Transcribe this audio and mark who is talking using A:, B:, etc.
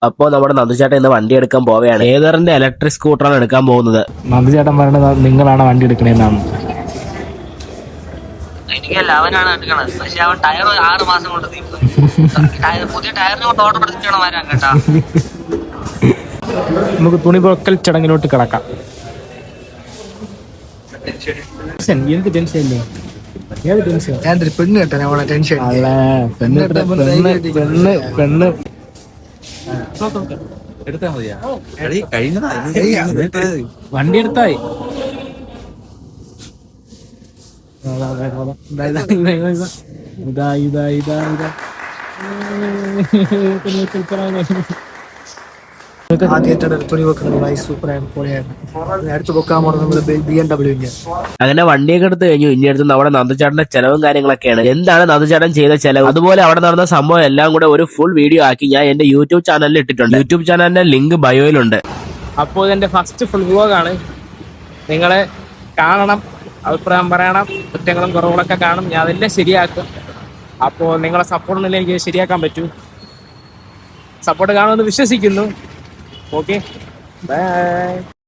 A: അപ്പോൾ നമ്മുടെ നന്ദുചേട്ടൻ ഇന്ന് വണ്ടി എടുക്കാൻ പോവുകയാണ്. ഏതറിന്റെ ഇലക്ട്രിക് സ്കൂട്ടറാണ് എടുക്കാൻ പോകുന്നത്.
B: നന്ദുചേട്ടൻ പറയുന്നത് നിങ്ങളാണ് വണ്ടി എടുക്കണേന്നാണ്.
C: എനിക്കല്ല, അവനാണ് എടുക്കണത്. പക്ഷെ അവൻ ടയർ 6 മാസം കൊണ്ട് പുതിയ ടയറിന് കൊണ്ട് ഓർഡർ എടുത്തിട്ടാണ് വരാൻ കേട്ടാ.
B: നമുക്ക് തുണി പൊക്കൽ ചടങ്ങിലോട്ട് കിടക്കാം. എന്ത് ടെൻഷൻ ഇല്ലേ? ഏത് ടെൻഷൻ?
D: പെണ്ണ് കേട്ടാ ടെൻഷൻ.
B: പെണ്ണ്
E: എടുത്താ മതിയാ?
B: വണ്ടി എടുത്തായി.
D: തുണി വെക്കുന്നത് സൂപ്പറായിരുന്നു, പൊളിയായിരുന്നു. അടുത്ത് പൊക്കാൻ പോകുന്നത് നമ്മുടെ BMW.
A: അങ്ങനെ വണ്ടിയൊക്കെ എടുത്ത് കഴിഞ്ഞു. ഇനി അടുത്ത് നമ്മുടെ നന്ദുചേട്ടന്റെ ചെലവും കാര്യങ്ങളൊക്കെയാണ്. എന്താണ് നന്ദുചേട്ടൻ ചെയ്ത ചെലവ്, അതുപോലെ അവിടെ നടന്ന സംഭവം എല്ലാം കൂടെ ഒരു ഫുൾ വീഡിയോ ആക്കി ഞാൻ എന്റെ യൂട്യൂബ് ചാനലിൽ ഇട്ടിട്ടുണ്ട്. യൂട്യൂബ് ചാനലിന്റെ ലിങ്ക് ബയോയിലുണ്ട്.
B: അപ്പോൾ ഇതെന്റെ ഫസ്റ്റ് ഫുൾ വ്ലോഗാണ്. നിങ്ങളെ കാണണം, അഭിപ്രായം പറയണം, കുറ്റങ്ങളും കുറവുകളൊക്കെ കാണും. ഞാൻ അതെല്ലാം ശരിയാക്കും. അപ്പോൾ നിങ്ങളെ സപ്പോർട്ടൊന്നുമില്ല എനിക്ക് ശരിയാക്കാൻ പറ്റൂ. സപ്പോർട്ട് കാണുമെന്ന് വിശ്വസിക്കുന്നു. Okay, by.